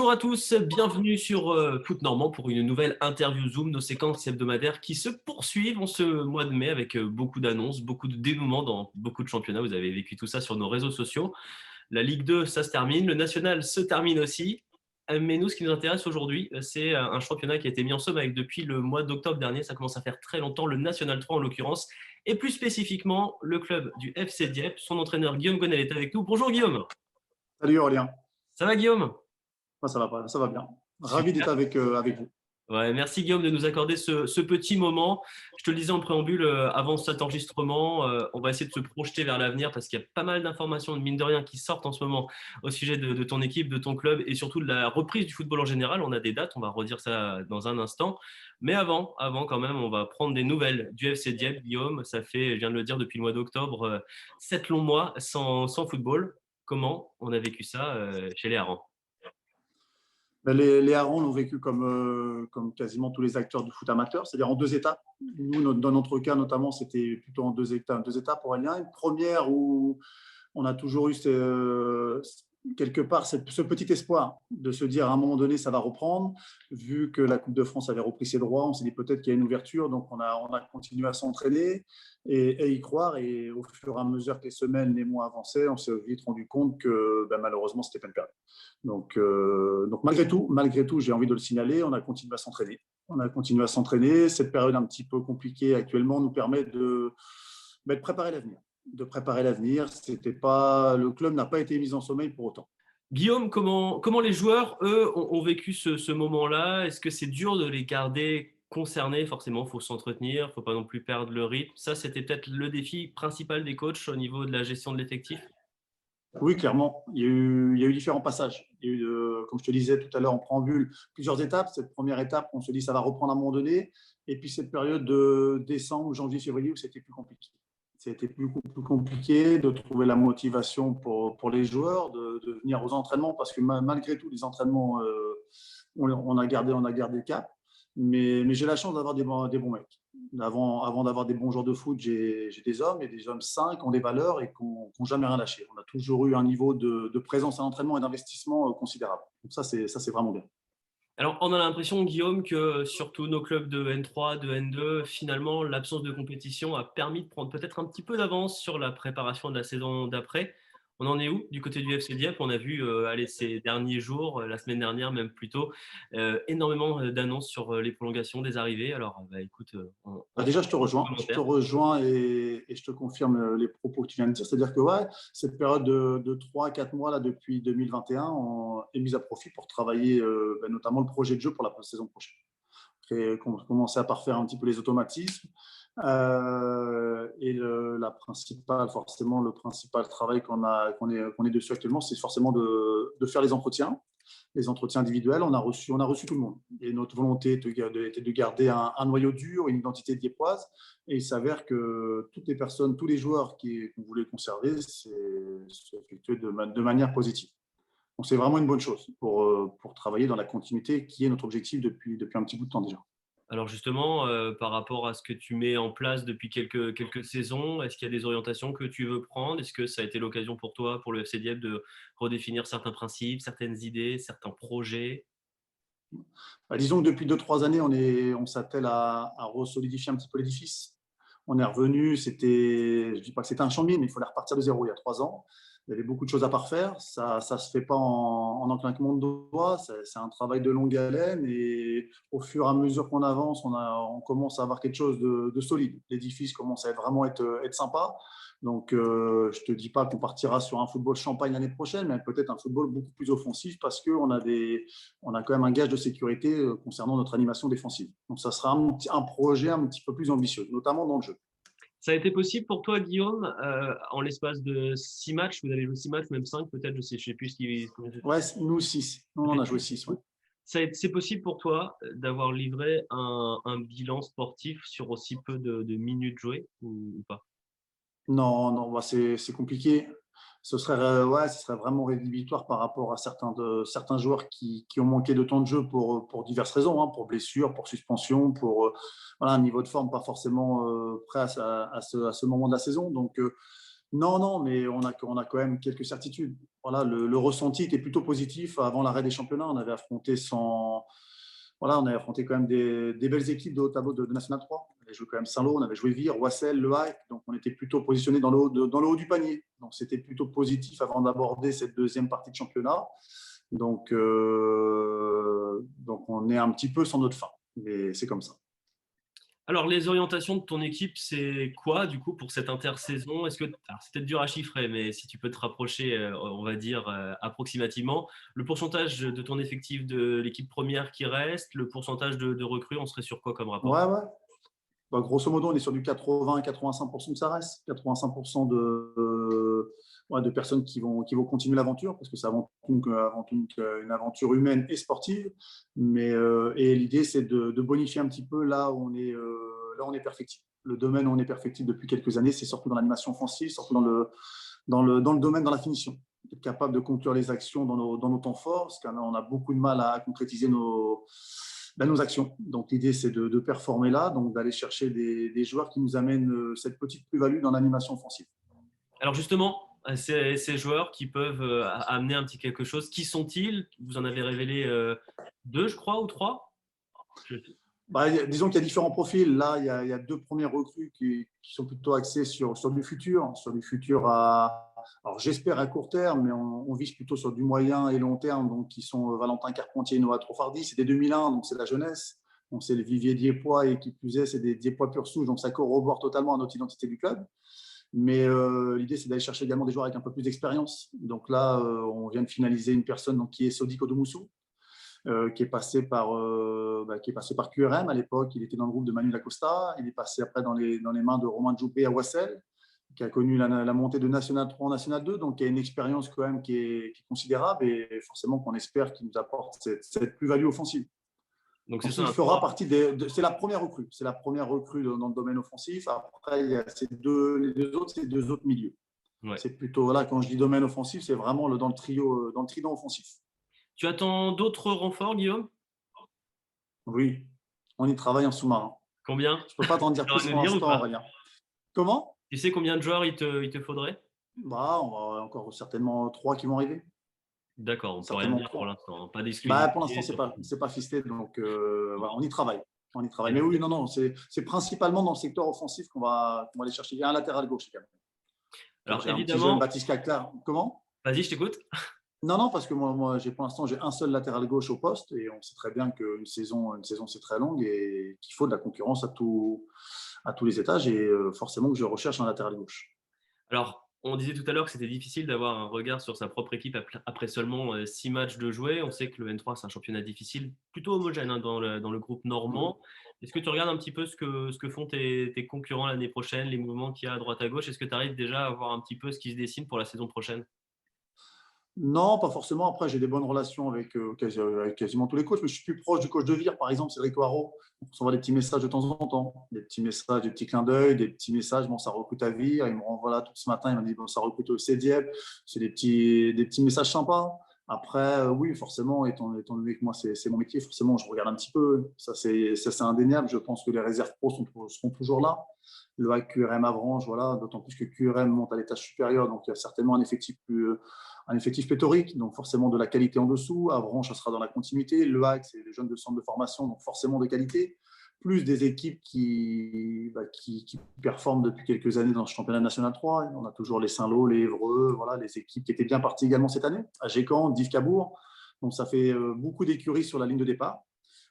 Bonjour à tous, bienvenue sur Foot Normand pour une nouvelle interview Zoom, nos séquences hebdomadaires qui se poursuivent en ce mois de mai avec beaucoup d'annonces, beaucoup de dénouements dans beaucoup de championnats. Vous avez vécu tout ça sur nos réseaux sociaux. La Ligue 2, ça se termine, le National se termine aussi. Mais nous, ce qui nous intéresse aujourd'hui, c'est un championnat qui a été mis en sommeil depuis le mois d'octobre dernier. Ça commence à faire très longtemps, le National 3 en l'occurrence, et plus spécifiquement le club du FC Dieppe. Son entraîneur Guillaume Gonel est avec nous. Bonjour Guillaume. Salut Aurélien. Ça va Guillaume? Moi, ça va bien. Ravi Super. d'être avec vous. Ouais, merci Guillaume de nous accorder ce petit moment. Je te le disais en préambule, avant cet enregistrement, on va essayer de se projeter vers l'avenir parce qu'il y a pas mal d'informations, mine de rien, qui sortent en ce moment au sujet de ton équipe, de ton club et surtout de la reprise du football en général. On a des dates, on va redire ça dans un instant. Mais avant quand même, on va prendre des nouvelles du FC Dieppe. Guillaume, ça fait, je viens de le dire, depuis le mois d'octobre, 7 longs mois sans football. Comment on a vécu ça chez les Harans? Ben, les Harons l'ont vécu comme quasiment tous les acteurs du foot amateur, c'est-à-dire en deux étapes. Nous, dans notre cas notamment, c'était plutôt en deux étapes pour Aurélien. Une première où on a toujours eu quelque part ce petit espoir de se dire à un moment donné ça va reprendre. Vu que la Coupe de France avait repris ses droits, on s'est dit peut-être qu'il y a une ouverture, donc on a continué à s'entraîner et y croire. Et au fur et à mesure que les semaines, les mois avançaient, on s'est vite rendu compte que malheureusement c'était peine perdue. Donc malgré tout, j'ai envie de le signaler, on a continué à s'entraîner. On a continué à s'entraîner. Cette période un petit peu compliquée actuellement nous permet de préparer l'avenir. C'était pas, le club n'a pas été mis en sommeil pour autant. Guillaume, comment les joueurs, eux, ont vécu ce moment-là? Est-ce que c'est dur de les garder concernés? Forcément, il faut s'entretenir, il ne faut pas non plus perdre le rythme. Ça, c'était peut-être le défi principal des coachs au niveau de la gestion de l'effectif? Oui, clairement. Il y a eu différents passages. Il y a eu, comme je te disais tout à l'heure en préambule, plusieurs étapes. Cette première étape, on se dit ça va reprendre à un moment donné. Et puis cette période de décembre, janvier, février, où c'était plus compliqué. C'était plus compliqué de trouver la motivation pour les joueurs, de venir aux entraînements, parce que malgré tout, les entraînements, on a gardé le cap. Mais j'ai la chance d'avoir des bons mecs. Avant d'avoir des bons joueurs de foot, j'ai des hommes et des hommes sains qui ont des valeurs et qui n'ont jamais rien lâché. On a toujours eu un niveau de présence à l'entraînement et d'investissement considérable. Donc ça, c'est vraiment bien. Alors, on a l'impression, Guillaume, que sur tous nos clubs de N3, de N2, finalement, l'absence de compétition a permis de prendre peut-être un petit peu d'avance sur la préparation de la saison d'après. On en est où du côté du FC Dieppe? On a vu ces derniers jours, la semaine dernière même plutôt, énormément d'annonces sur les prolongations des arrivées. Alors, écoute, Déjà, je te rejoins. Je te commentaire. rejoins et je te confirme les propos que tu viens de dire. C'est-à-dire que ouais, cette période de 3 à 4 mois là, depuis 2021 est mise à profit pour travailler notamment le projet de jeu pour la saison prochaine. Commencer à parfaire un petit peu les automatismes. Forcément, le principal travail qu'on est dessus actuellement, c'est forcément de faire les entretiens individuels. On a reçu tout le monde. Et notre volonté était de garder un noyau dur, une identité diepoise. Et il s'avère que toutes les personnes, tous les joueurs qu'on voulait conserver, c'est effectué de manière positive. Donc, c'est vraiment une bonne chose pour travailler dans la continuité qui est notre objectif depuis un petit bout de temps déjà. Alors justement, par rapport à ce que tu mets en place depuis quelques saisons, est-ce qu'il y a des orientations que tu veux prendre? Est-ce que ça a été l'occasion pour toi, pour le FC Dieppe, de redéfinir certains principes, certaines idées, certains projets? Disons que depuis 2, 3 années, on s'attelle à resolidifier un petit peu l'édifice. On est revenu, je ne dis pas que c'était un champ de mine, mais il fallait repartir de zéro il y a 3 ans. Il y avait beaucoup de choses à parfaire. Ça ne se fait pas en un claquement de doigts. C'est un travail de longue haleine. Et au fur et à mesure qu'on avance, on commence à avoir quelque chose de solide. L'édifice commence à vraiment être sympa. Donc, je ne te dis pas qu'on partira sur un football champagne l'année prochaine, mais peut-être un football beaucoup plus offensif parce qu'on a quand même un gage de sécurité concernant notre animation défensive. Donc, ça sera un projet un petit peu plus ambitieux, notamment dans le jeu. Ça a été possible pour toi, Guillaume, en l'espace de 6 matchs, vous avez joué 6 matchs, même 5 peut-être, je sais plus Ouais, nous, 6. Nous, on en a joué 6. Ouais. C'est possible pour toi d'avoir livré un bilan sportif sur aussi peu de minutes jouées ou pas? Non, non, c'est compliqué. Ce serait vraiment rédhibitoire par rapport à certains joueurs qui ont manqué de temps de jeu pour diverses raisons, hein, pour blessures, pour suspension, pour voilà, un niveau de forme pas forcément prêt à ce moment de la saison. Donc, Non, non, mais on a quand même quelques certitudes. Voilà, le ressenti était plutôt positif avant l'arrêt des championnats. Voilà, on avait affronté quand même des belles équipes de haut tableau de National 3. On avait joué quand même Saint-Lô, on avait joué Vire, Wassel, Le Hague. Donc on était plutôt positionné dans le haut du panier. Donc c'était plutôt positif avant d'aborder cette deuxième partie de championnat. Donc on est un petit peu sans notre fin. Mais c'est comme ça. Alors, les orientations de ton équipe, c'est quoi, du coup, pour cette intersaison? Alors, c'est peut-être dur à chiffrer, mais si tu peux te rapprocher, on va dire, approximativement, le pourcentage de ton effectif de l'équipe première qui reste, le pourcentage de recrues, on serait sur quoi comme rapport? Ouais, ouais. Bah, grosso modo, on est sur du 80-85% que ça reste. 85% ouais, de personnes qui vont continuer l'aventure, parce que c'est avant tout une aventure humaine et sportive. Et l'idée, c'est de bonifier un petit peu là où on est perfectible. Le domaine où on est perfectible depuis quelques années, c'est surtout dans l'animation offensive, surtout dans le domaine, dans la finition. Être capable de conclure les actions dans nos temps forts, parce qu'on a beaucoup de mal à concrétiser nos actions. Donc l'idée, c'est de performer là, donc d'aller chercher des joueurs qui nous amènent cette petite plus-value dans l'animation offensive. Alors, justement, ces joueurs qui peuvent amener un petit quelque chose, qui sont-ils? Vous en avez révélé deux, je crois, ou trois? Je- Bah, disons qu'il y a différents profils. Là, il y a deux premiers recrues qui sont plutôt axés sur du futur, alors j'espère à court terme, mais on vise plutôt sur du moyen et long terme, donc qui sont Valentin Carpentier et Noah Trofardi. C'est des 2001, donc c'est la jeunesse. Donc c'est le vivier Diepois et qui plus est, c'est des Diepois pur souche, donc ça corrobore totalement à notre identité du club. Mais l'idée, c'est d'aller chercher également des joueurs avec un peu plus d'expérience. Donc là, on vient de finaliser une personne donc, qui est Sodiq Odomoussou, qui est passé par QRM à l'époque. Il était dans le groupe de Manu Lacosta. Il est passé après dans les mains de Romain Djoupé à Wassel, qui a connu la montée de National 3 en National 2. Donc, il y a une expérience quand même qui est considérable et forcément qu'on espère qu'il nous apporte cette plus-value offensive. Donc, c'est Donc, ça, il un fera 3. partie c'est la première recrue. C'est la première recrue dans le domaine offensif. Après, il y a les deux autres, c'est deux autres milieux. Ouais. C'est plutôt, voilà, quand je dis domaine offensif, c'est vraiment dans le trident offensif. Tu attends d'autres renforts, Guillaume? Oui, on y travaille en sous-marin. Combien? Je ne peux pas t'en Tu dire sauras plus nous pour dire ou l'instant, pas? Aurélien. Comment? Tu sais combien de joueurs il te faudrait? Bah, on va encore certainement trois qui vont arriver. D'accord, on peut rien Certainement dire pour trois. l'instant, hein. Pas Bah, pour l'instant, d'exclusivité c'est sur pas, c'est pas fisté, donc OK. voilà, on y travaille. On y travaille. Et Mais oui, non, non, c'est principalement dans le secteur offensif qu'on va aller chercher. Il y a un latéral gauche également. Donc alors j'ai un petit jeune, évidemment, Baptiste Caclar. Comment? vas-y, je t'écoute. Non, non, parce que moi pour l'instant, j'ai un seul latéral gauche au poste et on sait très bien qu'une saison, c'est très longue et qu'il faut de la concurrence à tous les étages et forcément que je recherche un latéral gauche. Alors, on disait tout à l'heure que c'était difficile d'avoir un regard sur sa propre équipe après seulement 6 matchs de jouer. On sait que le N3, c'est un championnat difficile, plutôt homogène, hein, dans le groupe Mhm. normand. Est-ce que tu regardes un petit peu ce que font tes concurrents l'année prochaine, les mouvements qu'il y a à droite à gauche? Est-ce que tu arrives déjà à voir un petit peu ce qui se dessine pour la saison prochaine? Non, pas forcément. Après, j'ai des bonnes relations avec quasiment tous les coachs, mais je suis plus proche du coach de Vire, par exemple, Cédric Hoarau. On s'envoie des petits messages de temps en temps, des petits messages, des petits clins d'œil, des petits messages. Bon, ça recrute à Vire. Il me renvoie là tout ce matin. Il m'a dit bon, ça recrute au CDF. C'est des petits messages sympas. Après, oui, forcément, étant donné que moi, c'est mon métier, forcément, je regarde un petit peu. Ça, c'est indéniable. Je pense que les réserves pro seront toujours là. Le QRM Avranches, voilà, d'autant plus que QRM monte à l'étage supérieur, donc il y a certainement un effectif pléthorique, donc forcément de la qualité en dessous. Avranches, ça sera dans la continuité. Le HAC, c'est les jeunes de centre de formation, donc forcément de qualité, plus des équipes qui performent depuis quelques années dans ce championnat national 3. On a toujours les Saint-Lô, les Évreux, voilà, les équipes qui étaient bien parties également cette année, à Gécamp, Div Cabourg. Donc ça fait beaucoup d'écuries sur la ligne de départ.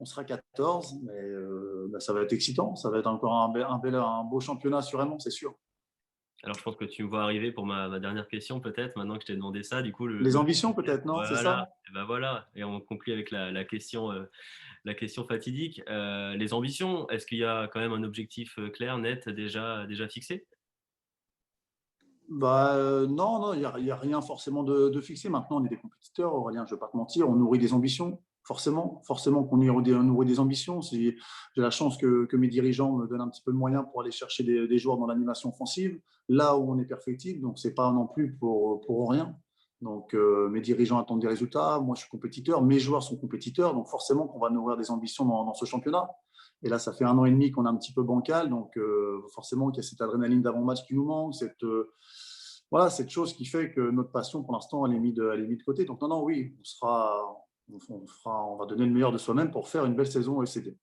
On sera 14, mais ça va être excitant. Ça va être encore un beau championnat, sûrement, c'est sûr. Alors, je pense que tu me vois arriver pour ma dernière question, peut-être, maintenant que je t'ai demandé ça. Du coup, Les ambitions, peut-être, non? C'est voilà, ça? et ben voilà. Et on conclut avec la question fatidique. Les ambitions, est-ce qu'il y a quand même un objectif clair, net, déjà fixé? Bah, non, non, il y a rien forcément de fixé. Maintenant, on est des compétiteurs, Aurélien, je ne vais pas te mentir. On nourrit des ambitions, forcément qu'on nourrit des ambitions. J'ai la chance que mes dirigeants me donnent un petit peu de moyens pour aller chercher des joueurs dans l'animation offensive, là où on est perfectible. Donc, ce n'est pas non plus pour rien. Donc, mes dirigeants attendent des résultats. Moi, je suis compétiteur. Mes joueurs sont compétiteurs. Donc, forcément qu'on va nourrir des ambitions dans ce championnat. Et là, ça fait 1 an et demi qu'on est un petit peu bancal. Donc, forcément, qu'il y a cette adrénaline d'avant-match qui nous manque, voilà, cette chose qui fait que notre passion, pour l'instant, elle est mise de côté. Donc, non, non, oui, on va donner le meilleur de soi-même pour faire une belle saison au SCD.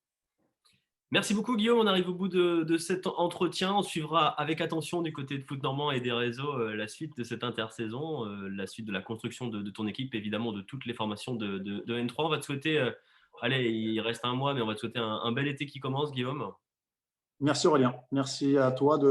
Merci beaucoup Guillaume, on arrive au bout de cet entretien. On suivra avec attention du côté de Foot Normand et des réseaux la suite de cette intersaison, la suite de la construction de ton équipe, évidemment de toutes les formations de N3. On va te souhaiter, allez, il reste un mois, mais on va te souhaiter un bel été qui commence, Guillaume. Merci Aurélien. Merci à toi d'être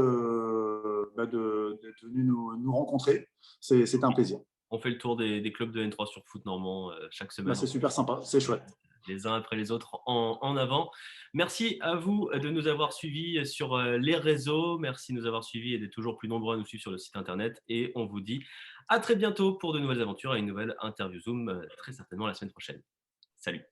venu nous rencontrer. C'est un plaisir. On fait le tour des clubs de N3 sur Foot Normand chaque Bah, semaine. c'est super sympa, c'est chouette. Les uns après les autres en avant. Merci à vous de nous avoir suivis sur les réseaux. Merci de nous avoir suivis et d'être toujours plus nombreux à nous suivre sur le site internet. Et on vous dit à très bientôt pour de nouvelles aventures et une nouvelle interview Zoom, très certainement la semaine prochaine. Salut.